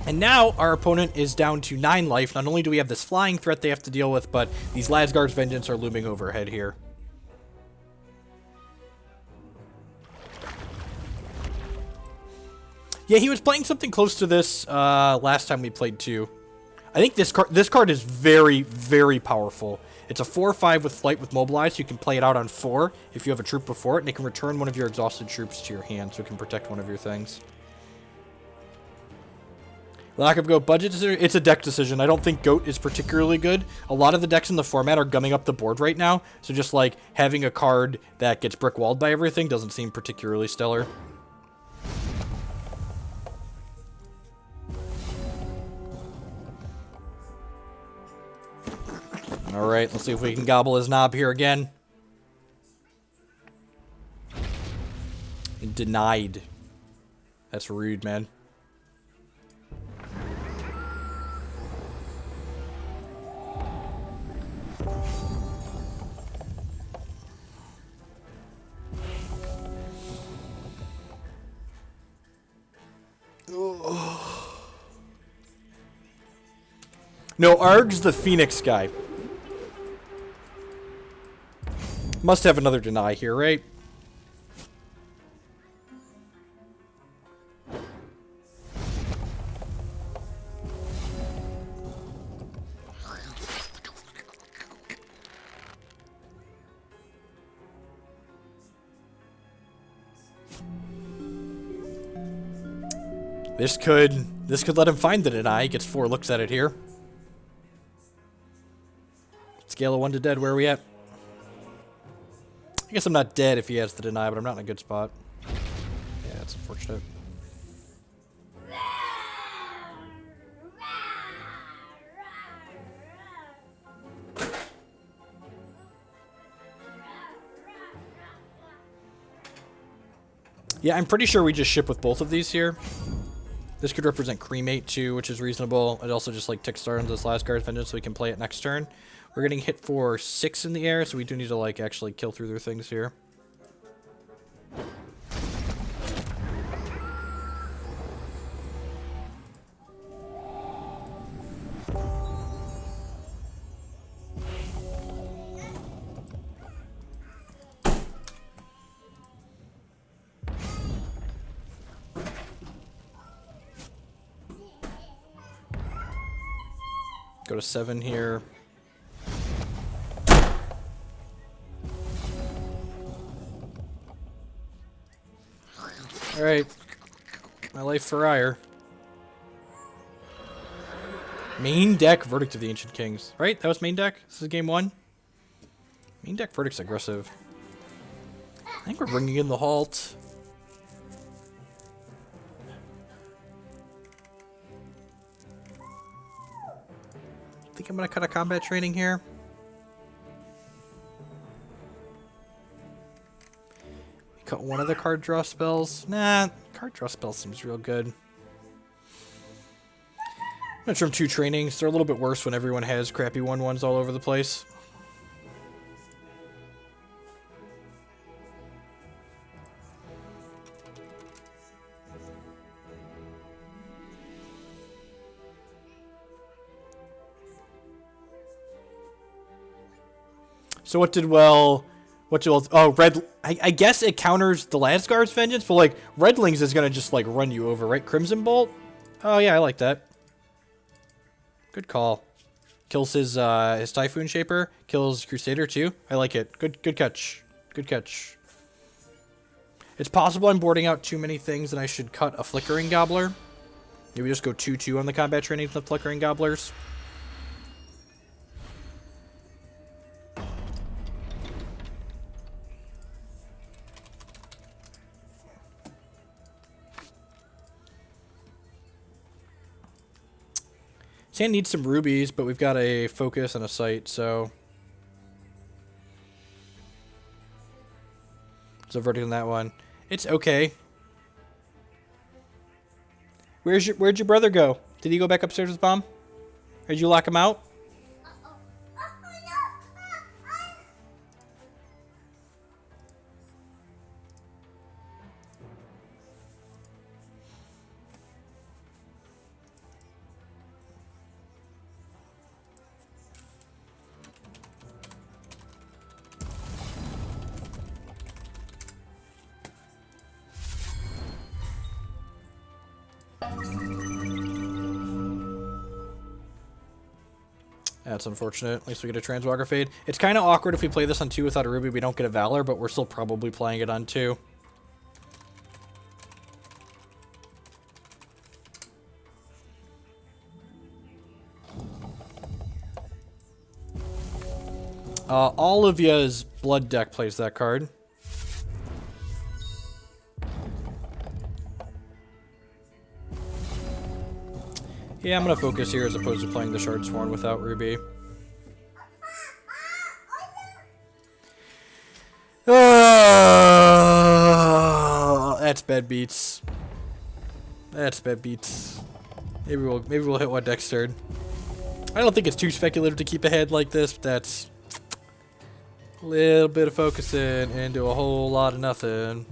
And now our opponent is down to 9 life. Not only do we have this flying threat they have to deal with, but these Lazgar's Vengeance are looming overhead here. Yeah, he was playing something close to this last time we played too. I think this card is very, very powerful. It's a 4/5 with Flight with Mobilize, so you can play it out on 4 if you have a troop before it, and it can return one of your exhausted troops to your hand, so it can protect one of your things. Lack of Goat budget decision, it's a deck decision. I don't think Goat is particularly good. A lot of the decks in the format are gumming up the board right now, so just like having a card that gets brick walled by everything doesn't seem particularly stellar. Alright, let's see if we can gobble his knob here again. Denied. That's rude, man. No, Arg's the Phoenix guy. Must have another deny here, right? This could let him find the deny. He gets 4 looks at it here. Scale of 1 to dead, where are we at? I guess I'm not dead if he has the deny, but I'm not in a good spot. Yeah, it's unfortunate. Yeah, I'm pretty sure we just ship with both of these here. This could represent Cremate too, which is reasonable. It also just like tick star into this Lazgar's Vengeance so we can play it next turn. We're getting hit for 6 in the air, so we do need to like actually kill through their things here. Go to 7 here. Alright. My life for ire. Main deck, Verdict of the Ancient Kings. Right? That was main deck? This is game 1? Main deck, Verdict's aggressive. I think we're bringing in the Halt. I think I'm going to cut a combat training here. Cut one of the card draw spells. Nah, card draw spell seems real good. I'm going to trim 2 trainings. They're a little bit worse when everyone has crappy 1/1s all over the place. So what did well... Oh, red... I guess it counters the Lazgar's Vengeance, but, like, Redlings is gonna just, like, run you over, right? Crimson Bolt? Oh, yeah, I like that. Good call. Kills his Typhoon Shaper. Kills Crusader, too. I like it. Good catch. Good catch. It's possible I'm boarding out too many things and I should cut a Flickering Gobbler. Maybe just go 2/2 on the combat training with the Flickering Gobblers. Sand needs some rubies, but we've got a focus and a sight, so... So verdict on that one. It's okay. Where'd your brother go? Did he go back upstairs with Bomb? Or did you lock him out? That's unfortunate. At least we get a Transmogrifade. It's kind of awkward if we play this on 2 without a Ruby, we don't get a Valor, but we're still probably playing it on 2. Olivia's Blood deck plays that card. Yeah, I'm going to focus here as opposed to playing the Shardsworn without Ruby. That's bad beats. That's bad beats. Maybe we'll hit what deck's third. I don't think it's too speculative to keep ahead like this, but that's a little bit of focusing into a whole lot of nothing.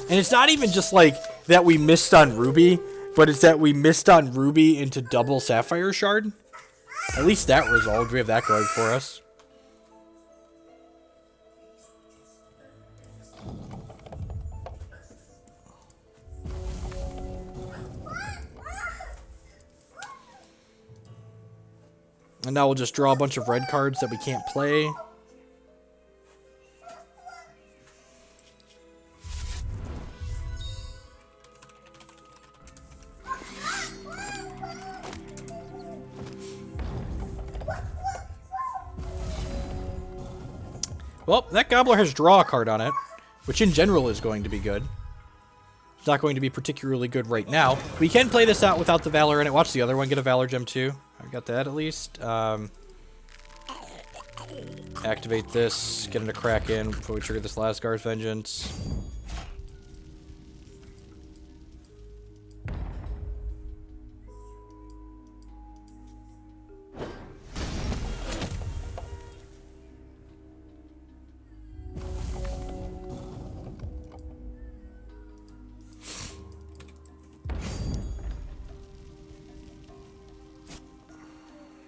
And it's not even just like that we missed on Ruby, but it's that we missed on Ruby into double Sapphire Shard. At least that resolved. We have that going for us. And now we'll just draw a bunch of red cards that we can't play. Well, that Gobbler has draw a card on it, which in general is going to be good. It's not going to be particularly good right now. We can play this out without the Valor in it. Watch the other one get a Valor gem too. I've got that at least. Activate this, get into Kraken before we trigger this Lazgar's Vengeance.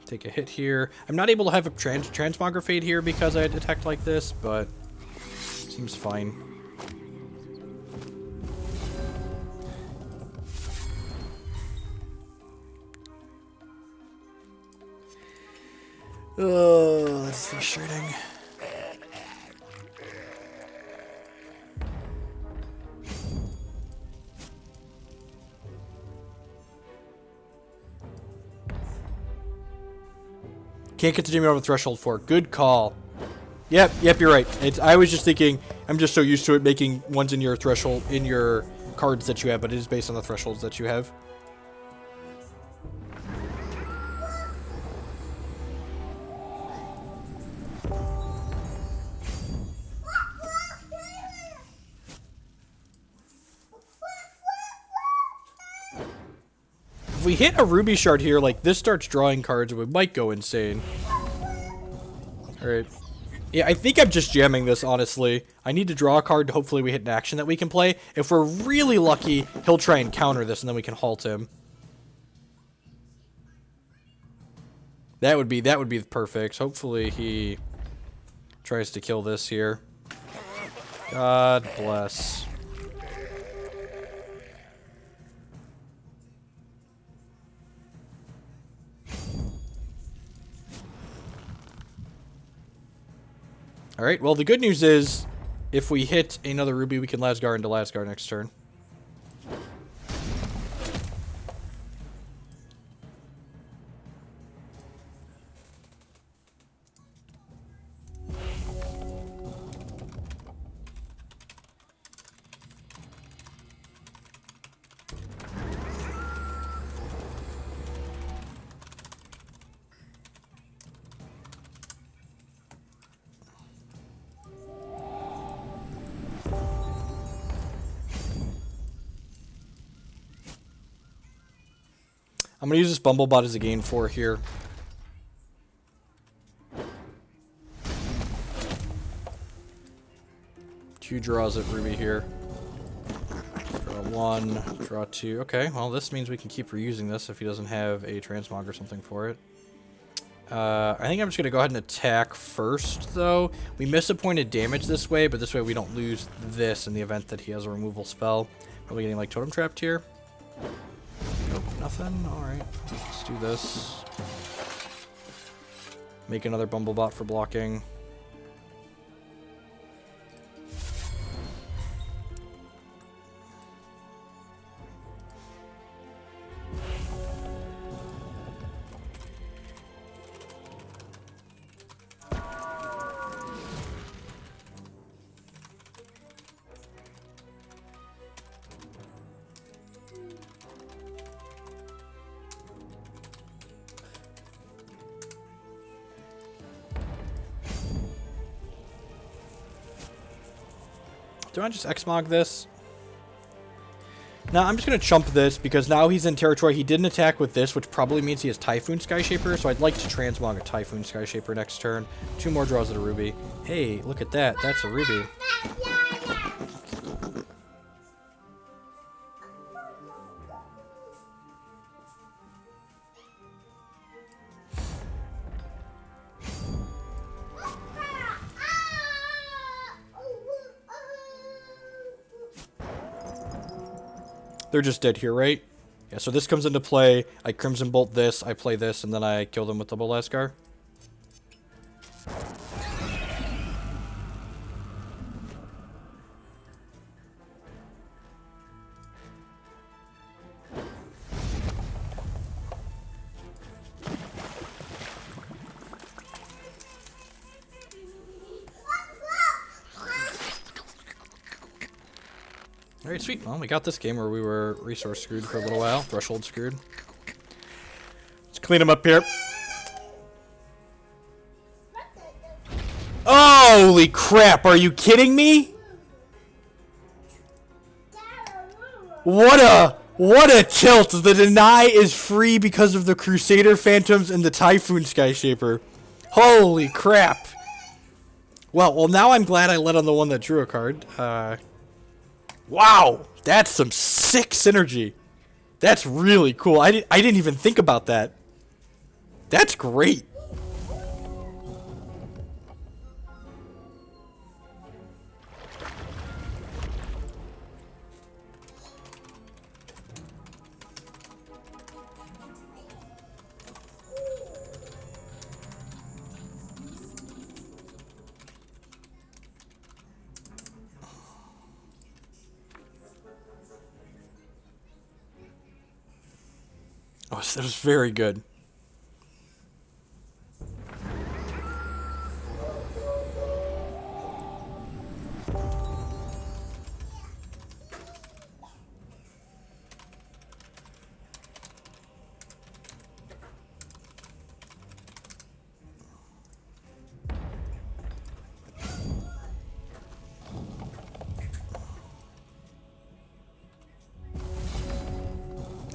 Take a hit here. I'm not able to have a Transmogrifade here because I detect like this, but seems fine. Oh, that's frustrating. Can't get the Jimmy over the threshold for it. Good call. Yep, you're right. I was just thinking, I'm just so used to it making ones in your threshold, in your cards that you have, but it is based on the thresholds that you have. If we hit a ruby shard here, like, this starts drawing cards, and we might go insane. Alright. Yeah, I think I'm just jamming this, honestly. I need to draw a card to hopefully we hit an action that we can play. If we're really lucky, he'll try and counter this, and then we can halt him. That would be perfect. Hopefully he tries to kill this here. God bless. Alright, well, the good news is, if we hit another ruby, we can Lazgar into Lazgar next turn. I'm going to use this Bumblebot as a gain 4 here. Two draws at Ruby here. Draw 1, draw 2. Okay, well, this means we can keep reusing this if he doesn't have a Transmog or something for it. I think I'm just going to go ahead and attack first, though. We miss a point of damage this way, but this way we don't lose this in the event that he has a removal spell. Probably getting, like, Totem Trapped here. Nope, nothing? Alright, let's do this. Make another Bumblebot for blocking. Do I just X-Mog this? Now, I'm just going to chump this, because now he's in territory. He didn't attack with this, which probably means he has Typhoon Skyshaper, so I'd like to Transmog a Typhoon Skyshaper next turn. 2 more draws at a Ruby. Hey, look at that. That's a Ruby. They're just dead here, right? Yeah, so this comes into play. I Crimson Bolt this, I play this, and then I kill them with double Lazgar. Alright, sweet. Well, we got this game where we were resource screwed for a little while. Threshold screwed. Let's clean them up here. Holy crap, are you kidding me? What a tilt. The deny is free because of the Crusader Phantoms and the Typhoon Skyshaper. Holy crap. Well, now I'm glad I let on the one that drew a card. Wow, that's some sick synergy. That's really cool. I didn't even think about that. That's great. Oh, that was very good.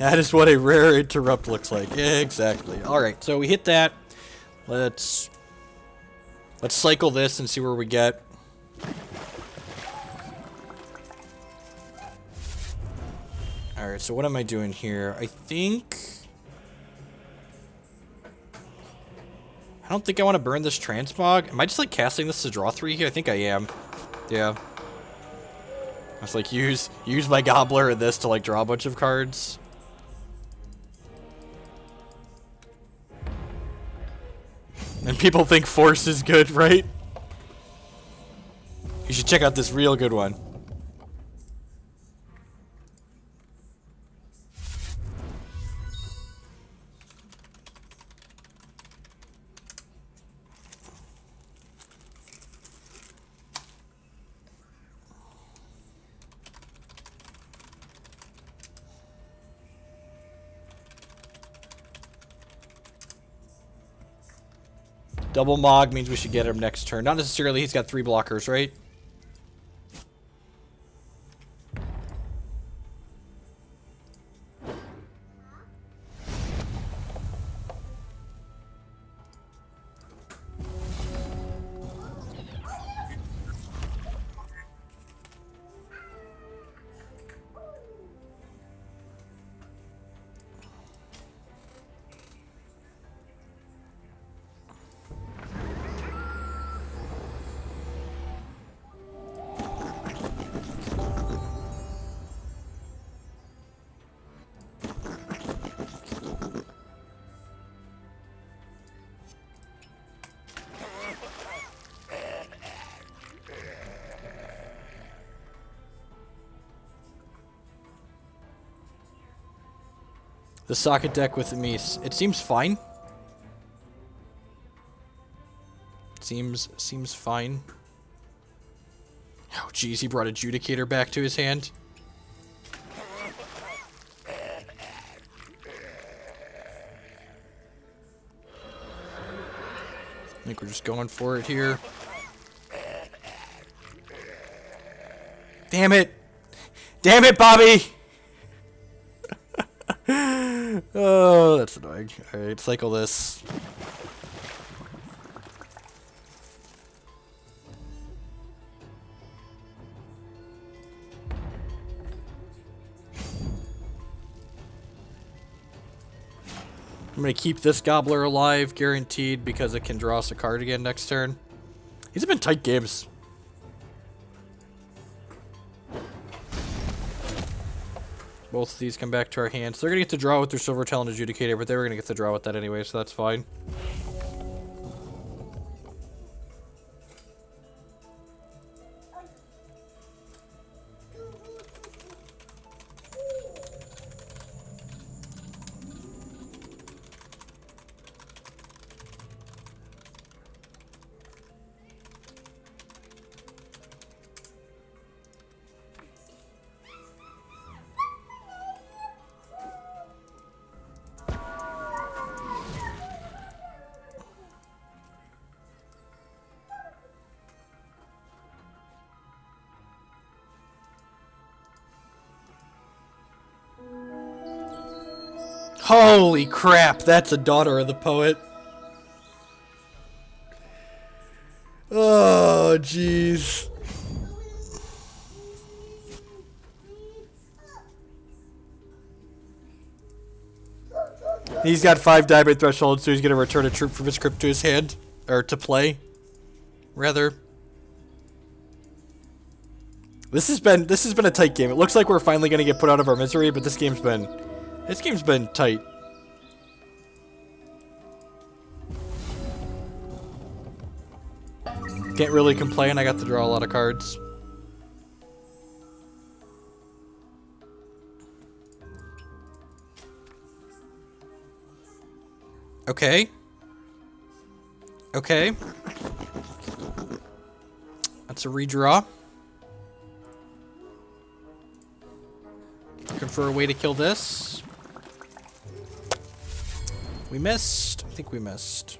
That is what a rare interrupt looks like. Exactly. Alright, so we hit that. Let's cycle this and see where we get. Alright, so what am I doing here? I don't think I want to burn this transmog. Am I just like casting this to draw 3 here? I think I am. Yeah. I was like, use my Gobbler and this to like draw a bunch of cards. And people think Force is good, right? You should check out this real good one. Double Mog means we should get him next turn. Not necessarily, he's got 3 blockers, right? The socket deck with me, it seems fine. Seems fine. Oh, geez, he brought Adjudicator back to his hand. I think we're just going for it here. Damn it! Damn it, Bobby! Oh, that's annoying. Alright, cycle this. I'm gonna keep this Gobbler alive, guaranteed, because it can draw us a card again next turn. These have been tight games. Both of these come back to our hands. They're gonna get to draw with their Silver Talon Adjudicator, but they were gonna get to draw with that anyway, so that's fine. Holy crap, that's a Daughter of the Poet. Oh, jeez. He's got 5 diamond threshold, so he's gonna return a troop from his crypt to his hand. Or to play. Rather. This has been a tight game. It looks like we're finally gonna get put out of our misery, but this game's been tight. Can't really complain, I got to draw a lot of cards. Okay. Okay. That's a redraw. Looking for a way to kill this. We missed. I think we missed.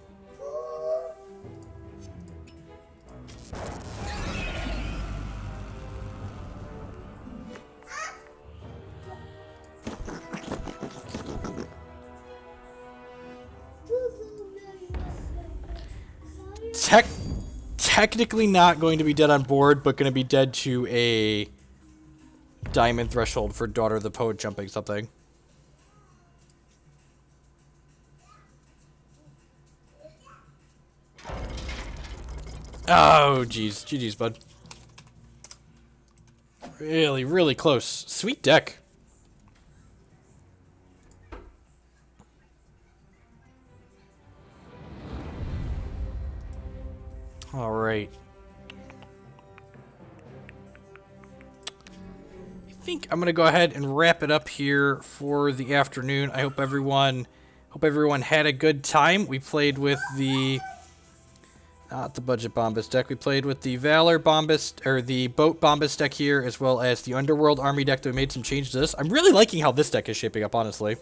technically not going to be dead on board, but going to be dead to a diamond threshold for Daughter of the Poet jumping something. Oh, jeez. GG's, bud. Really, really close. Sweet deck. All right. I think I'm gonna go ahead and wrap it up here for the afternoon. I hope everyone had a good time. We played with the not the budget Bombus deck. We played with the Valor Bombus, or the Boat Bombus deck here, as well as the Underworld Army deck that we made some changes to this. I'm really liking how this deck is shaping up, honestly.